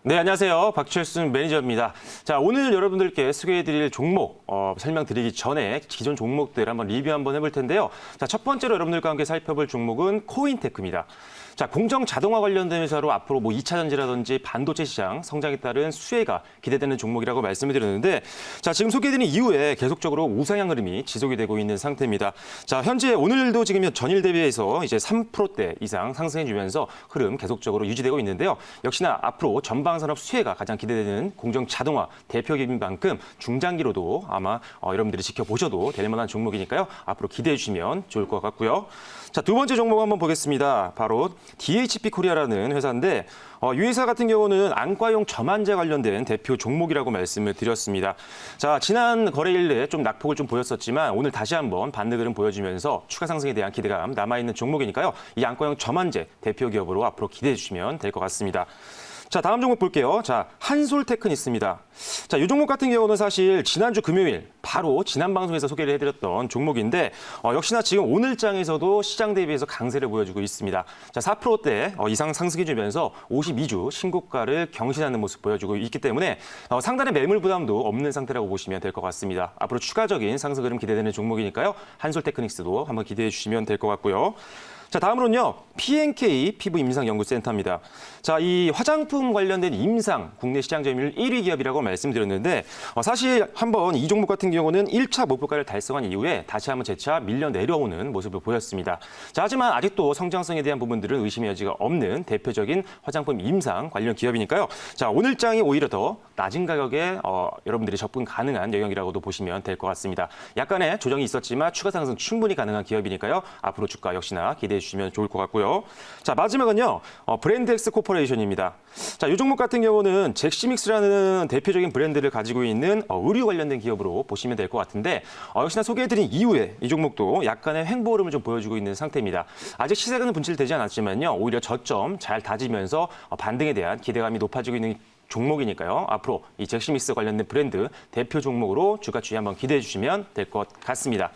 네, 안녕하세요. 박철순 매니저입니다. 자, 오늘 여러분들께 소개해드릴 종목 설명드리기 전에 기존 종목들 한번 리뷰 한번 해볼 텐데요. 자, 첫 번째로 여러분들과 함께 살펴볼 종목은 코인테크입니다. 자, 공정 자동화 관련된 회사로 앞으로 2차 전지라든지 반도체 시장 성장에 따른 수혜가 기대되는 종목이라고 말씀을 드렸는데, 자, 지금 소개해드린 이후에 계속적으로 우상향 흐름이 지속이 되고 있는 상태입니다. 자, 현재 오늘도 지금 전일 대비해서 이제 3%대 이상 상승해주면서 흐름 계속적으로 유지되고 있는데요. 역시나 앞으로 전방산업 수혜가 가장 기대되는 공정 자동화 대표 기업인 만큼 중장기로도 아마 여러분들이 지켜보셔도 될 만한 종목이니까요. 앞으로 기대해 주시면 좋을 것 같고요. 자, 두 번째 종목 한번 보겠습니다. 바로 DHP 코리아라는 회사인데 이 회사 같은 경우는 안과용 점안제 관련된 대표 종목이라고 말씀을 드렸습니다. 자, 지난 거래일 내에 좀 낙폭을 좀 보였었지만 오늘 다시 한번 반등 흐름 보여주면서 추가 상승에 대한 기대감 남아있는 종목이니까요. 이 안과용 점안제 대표 기업으로 앞으로 기대해 주시면 될 것 같습니다. 자, 다음 종목 볼게요. 자, 한솔테크닉스입니다. 자, 이 종목 같은 경우는 사실 지난주 금요일 바로 지난 방송에서 소개를 해드렸던 종목인데 역시나 지금 오늘장에서도 시장 대비해서 강세를 보여주고 있습니다. 자, 4%대 이상 상승해주면서 52주 신고가를 경신하는 모습 보여주고 있기 때문에 상단의 매물 부담도 없는 상태라고 보시면 될 것 같습니다. 앞으로 추가적인 상승 흐름 기대되는 종목이니까요. 한솔테크닉스도 한번 기대해 주시면 될 것 같고요. 자, 다음으로는요, P&K 피부 임상 연구센터입니다. 자, 이 화장품 관련된 임상 국내 시장 점유율 1위 기업이라고 말씀드렸는데 사실 한번 이 종목 같은 경우는 1차 목표가를 달성한 이후에 다시 한번 재차 밀려 내려오는 모습을 보였습니다. 자, 하지만 아직도 성장성에 대한 부분들은 의심의 여지가 없는 대표적인 화장품 임상 관련 기업이니까요. 자, 오늘장이 오히려 더 낮은 가격에 여러분들이 접근 가능한 영역이라고도 보시면 될 것 같습니다. 약간의 조정이 있었지만 추가 상승 충분히 가능한 기업이니까요. 앞으로 주가 역시나 기대해 주시면 좋을 것 같고요. 자, 마지막은요, 브랜드엑스 코퍼레이션입니다. 자, 이 종목 같은 경우는 잭시믹스라는 대표적인 브랜드를 가지고 있는 의류 관련된 기업으로 보시면 될 것 같은데 역시나 소개해드린 이후에 이 종목도 약간의 횡보 흐름을 좀 보여주고 있는 상태입니다. 아직 시세는 분출되지 않았지만요, 오히려 저점 잘 다지면서 반등에 대한 기대감이 높아지고 있는 종목이니까요. 앞으로 이 잭시믹스 관련된 브랜드 대표 종목으로 주가 추이 한번 기대해 주시면 될 것 같습니다.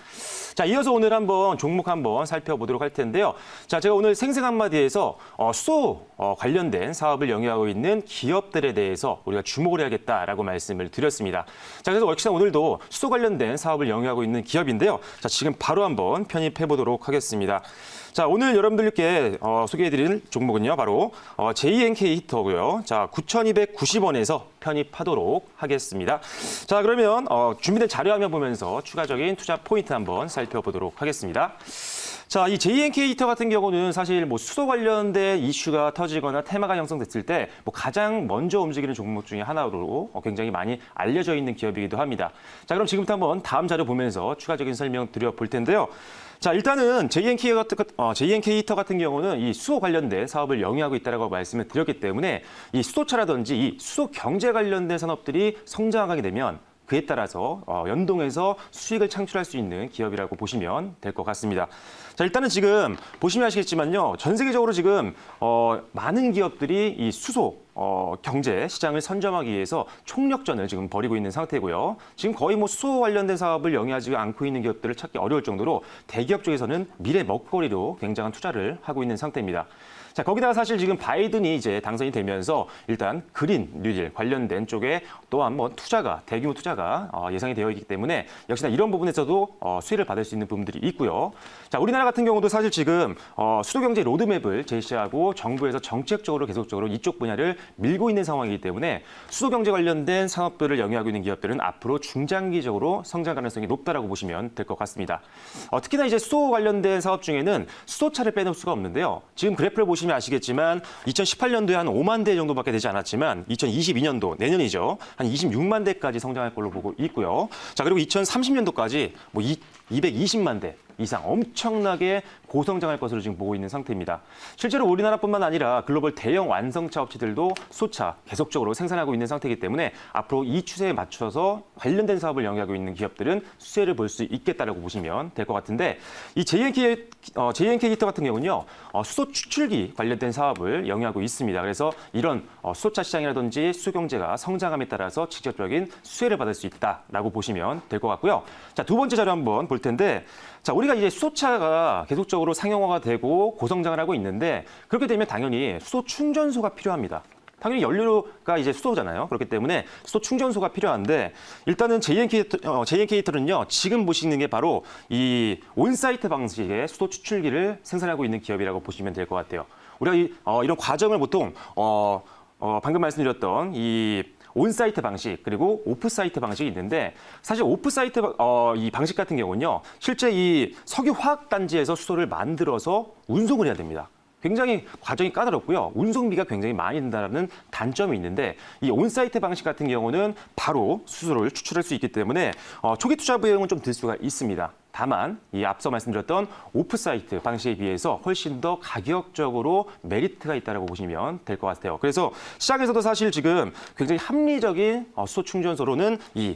자, 이어서 오늘 한번 종목 한번 살펴보도록 할 텐데요. 자, 제가 오늘 생생 한마디에서 수소 관련된 사업을 영위하고 있는 기업들에 대해서 우리가 주목을 해야겠다라고 말씀을 드렸습니다. 자, 그래서 역시나 오늘도 수소 관련된 사업을 영위하고 있는 기업인데요. 자, 지금 바로 한번 편입해 보도록 하겠습니다. 자, 오늘 여러분들께 소개해드릴 종목은요, 바로 JNK 히터고요. 자, 9,290원에서 편입하도록 하겠습니다. 자, 그러면 준비된 자료화면 보면서 추가적인 투자 포인트 한번 살펴보도록 하겠습니다. 자, 이 JNK 히터 같은 경우는 사실 수소 관련된 이슈가 터지거나 테마가 형성됐을 때 가장 먼저 움직이는 종목 중에 하나로 굉장히 많이 알려져 있는 기업이기도 합니다. 자, 그럼 지금부터 한번 다음 자료 보면서 추가적인 설명 드려볼 텐데요. 자, 일단은 JNK 히터 같은 경우는 이 수소 관련된 사업을 영위하고 있다고 말씀을 드렸기 때문에 이 수소차라든지 이 수소 경제 관련된 산업들이 성장하게 되면 그에 따라서 연동해서 수익을 창출할 수 있는 기업이라고 보시면 될 것 같습니다. 자, 일단은 지금 보시면 아시겠지만요, 전 세계적으로 지금 많은 기업들이 이 수소 경제 시장을 선점하기 위해서 총력전을 지금 벌이고 있는 상태고요. 지금 거의 수소 관련된 사업을 영위하지 않고 있는 기업들을 찾기 어려울 정도로 대기업 쪽에서는 미래 먹거리로 굉장한 투자를 하고 있는 상태입니다. 자, 거기다가 사실 지금 바이든이 이제 당선이 되면서 일단 그린 뉴딜 관련된 쪽에 또한 투자가 대규모 투자가 예상이 되어 있기 때문에 역시나 이런 부분에서도 수혜를 받을 수 있는 부분들이 있고요. 자, 우리나라 같은 경우도 사실 지금 수도 경제 로드맵을 제시하고 정부에서 정책적으로 계속적으로 이쪽 분야를 밀고 있는 상황이기 때문에 수도 경제 관련된 산업들을 영위하고 있는 기업들은 앞으로 중장기적으로 성장 가능성이 높다라고 보시면 될 것 같습니다. 특히나 이제 수도 관련된 사업 중에는 수소차를 빼놓을 수가 없는데요. 지금 그래프를 보시면 아시겠지만 2018년도에 한 5만 대 정도밖에 되지 않았지만 2022년도 내년이죠. 한 26만 대까지 성장할 걸로 보고 있고요. 자, 그리고 2030년도까지 220만 대 이상 엄청나게 고성장할 것으로 지금 보고 있는 상태입니다. 실제로 우리나라뿐만 아니라 글로벌 대형 완성차 업체들도 수소차 계속적으로 생산하고 있는 상태이기 때문에 앞으로 이 추세에 맞춰서 관련된 사업을 영위하고 있는 기업들은 수혜를 볼 수 있겠다라고 보시면 될 것 같은데 이 JNK 히터 같은 경우는요, 수소 추출기 관련된 사업을 영위하고 있습니다. 그래서 이런 수소차 시장이라든지 수소 경제가 성장함에 따라서 직접적인 수혜를 받을 수 있다라고 보시면 될 것 같고요. 자, 두 번째 자료 한번 볼 텐데, 자, 우리가 이제 수소차가 계속적으로 상용화가 되고 고성장을 하고 있는데 그렇게 되면 당연히 수소 충전소가 필요합니다. 당연히 연료가 이제 수소잖아요. 그렇기 때문에 수소 충전소가 필요한데 일단은 JNK히터는요. 지금 보시는 게 바로 이 온사이트 방식의 수소 추출기를 생산하고 있는 기업이라고 보시면 될 것 같아요. 우리가 이런 과정을 보통 방금 말씀드렸던 이 온사이트 방식 그리고 오프사이트 방식이 있는데 사실 오프사이트 이 방식 같은 경우는요. 실제 이 석유 화학 단지에서 수소를 만들어서 운송을 해야 됩니다. 굉장히 과정이 까다롭고요. 운송비가 굉장히 많이 든다는 단점이 있는데 이 온사이트 방식 같은 경우는 바로 수소를 추출할 수 있기 때문에 초기 투자 비용은 좀 들 수가 있습니다. 다만 이 앞서 말씀드렸던 오프사이트 방식에 비해서 훨씬 더 가격적으로 메리트가 있다고 보시면 될 것 같아요. 그래서 시장에서도 사실 지금 굉장히 합리적인 수소 충전소로는 이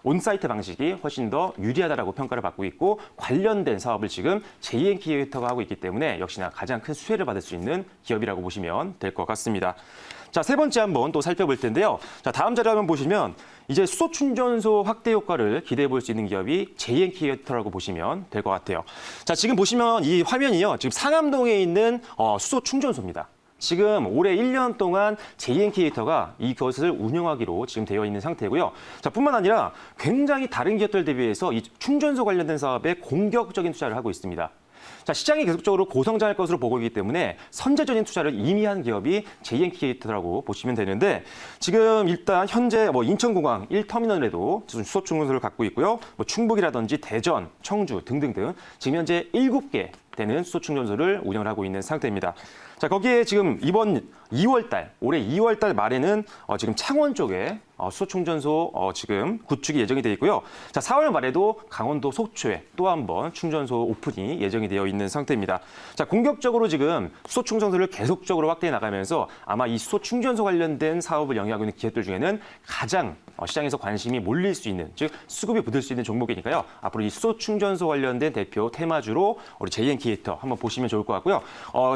온사이트 방식이 훨씬 더 유리하다라고 평가를 받고 있고 관련된 사업을 지금 JNK히터가 하고 있기 때문에 역시나 가장 큰 수혜를 받을 수 있는 기업이라고 보시면 될 것 같습니다. 자, 세 번째 한번 또 살펴볼 텐데요. 자, 다음 자료 한번 보시면 이제 수소 충전소 확대 효과를 기대해 볼 수 있는 기업이 JNK히터라고 보시면 될 것 같아요. 자, 지금 보시면 이 화면이요. 지금 상암동에 있는 수소 충전소입니다. 지금 올해 1년 동안 JNK히터가 이것을 운영하기로 지금 되어 있는 상태고요. 자, 뿐만 아니라 굉장히 다른 기업들 대비해서 이 충전소 관련된 사업에 공격적인 투자를 하고 있습니다. 자, 시장이 계속적으로 고성장할 것으로 보고 있기 때문에 선제적인 투자를 이미 한 기업이 JNK히터라고 보시면 되는데 지금 일단 현재 인천공항 1터미널에도 수소 충전소를 갖고 있고요. 충북이라든지 대전, 청주 등등등 지금 현재 7개 되는 수소 충전소를 운영을 하고 있는 상태입니다. 자, 거기에 지금 이번 2월달, 올해 2월달 말에는 지금 창원 쪽에 수소 충전소 지금 구축이 예정이 되어 있고요. 자, 4월 말에도 강원도 속초에 또 한 번 충전소 오픈이 예정이 되어 있는 상태입니다. 자, 공격적으로 지금 수소 충전소를 계속적으로 확대해 나가면서 아마 이 수소 충전소 관련된 사업을 영위하고 있는 기업들 중에는 가장 시장에서 관심이 몰릴 수 있는, 즉 수급이 붙을 수 있는 종목이니까요. 앞으로 이 수소 충전소 관련된 대표 테마주로 우리 JNK히터 한번 보시면 좋을 것 같고요.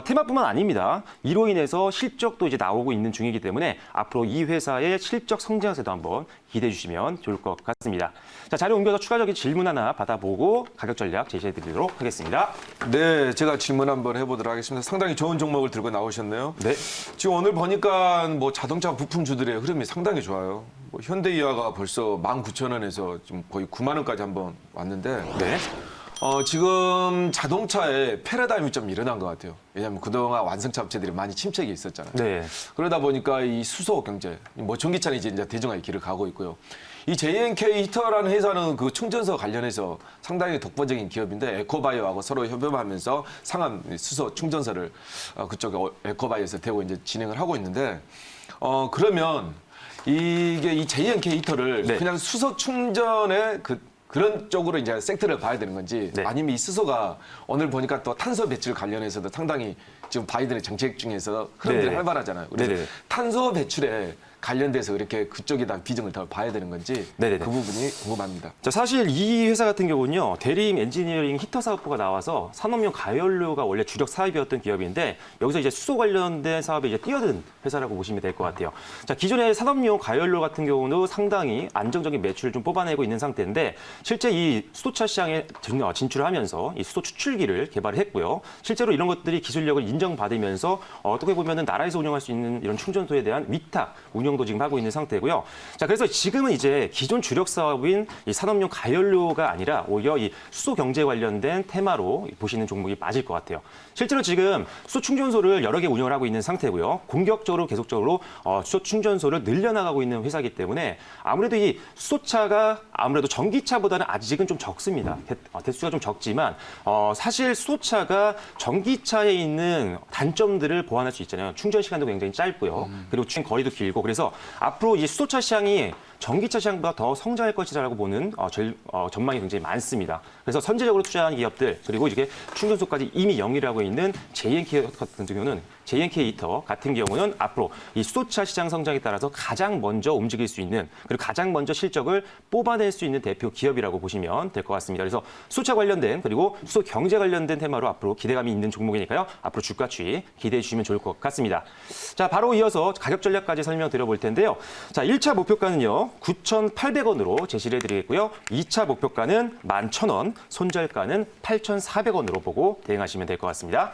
테마뿐만 아닙니다. 이로 인해서 실적도 이제 나오고 있는 중이기 때문에 앞으로 이 회사의 실적 성장세도 한번 기대해 주시면 좋을 것 같습니다. 자, 자료 옮겨서 추가적인 질문 하나 받아보고 가격 전략 제시해 드리도록 하겠습니다. 네, 제가 질문 한번 해보도록 하겠습니다. 상당히 좋은 종목을 들고 나오셨네요. 네. 지금 오늘 보니까 자동차 부품주들의 흐름이 상당히 좋아요. 현대기아가 벌써 19,000원에서 지금 거의 9만 원까지 한번 왔는데 네. 지금 자동차에 패러다임이 좀 일어난 것 같아요. 왜냐하면 그동안 완성차 업체들이 많이 침체기 있었잖아요. 네. 그러다 보니까 이 수소 경제, 전기차는 이제 대중화의 길을 가고 있고요. 이 JNK히터라는 회사는 그 충전소 관련해서 상당히 독보적인 기업인데 에코바이오하고 서로 협업하면서 상암 수소 충전소를 그쪽에 에코바이오에서 대고 이제 진행을 하고 있는데 그러면 이게 이 JNK히터를 네. 그냥 수소 충전의 그런 쪽으로 이제 섹터를 봐야 되는 건지 네. 아니면 이 수소가 오늘 보니까 또 탄소 배출 관련해서도 상당히 지금 바이든의 정책 중에서 흐름들이 네. 활발하잖아요. 그래서 네네. 탄소 배출에 관련돼서 이렇게 그쪽에다 비중을 더 봐야 되는 건지 네네네. 그 부분이 궁금합니다. 자, 사실 이 회사 같은 경우는요, 대림 엔지니어링 히터 사업부가 나와서 산업용 가연료가 원래 주력 사업이었던 기업인데 여기서 이제 수소 관련된 사업에 이제 뛰어든 회사라고 보시면 될 것 같아요. 자, 기존의 산업용 가연료 같은 경우도 상당히 안정적인 매출을 좀 뽑아내고 있는 상태인데 실제 이 수소차 시장에 진출을 하면서 이 수소 추출기를 개발을 했고요. 실제로 이런 것들이 기술력을 인정받으면서 어떻게 보면은 나라에서 운영할 수 있는 이런 충전소에 대한 위탁 운영도 지금 하고 있는 상태고요. 자, 그래서 지금은 이제 기존 주력 사업인 이 산업용 가연료가 아니라 오히려 이 수소 경제 관련된 테마로 보시는 종목이 맞을 것 같아요. 실제로 지금 수소 충전소를 여러 개 운영을 하고 있는 상태고요. 공격적으로 계속적으로 수소 충전소를 늘려나가고 있는 회사이기 때문에 아무래도 이 수소차가 아무래도 전기차보다는 아직은 좀 적습니다. 대수가 좀 적지만 사실 수소차가 전기차에 있는 단점들을 보완할 수 있잖아요. 충전 시간도 굉장히 짧고요. 그리고 주행 거리도 길고 그래서 앞으로 이 수소차 시장이 전기차 시장보다 더 성장할 것이라고 보는 전망이 굉장히 많습니다. 그래서 선제적으로 투자한 기업들 그리고 이게 충전소까지 이미 영위를 하고 있는 JNK히터 같은 경우는 앞으로 이 수소차 시장 성장에 따라서 가장 먼저 움직일 수 있는 그리고 가장 먼저 실적을 뽑아낼 수 있는 대표 기업이라고 보시면 될 것 같습니다. 그래서 수소차 관련된 그리고 수소 경제 관련된 테마로 앞으로 기대감이 있는 종목이니까요. 앞으로 주가 추이 기대해 주시면 좋을 것 같습니다. 자, 바로 이어서 가격 전략까지 설명드려 볼 텐데요. 자, 1차 목표가는요. 9,800원으로 제시를 해드리겠고요. 2차 목표가는 11,000원, 손절가는 8,400원으로 보고 대응하시면 될 것 같습니다.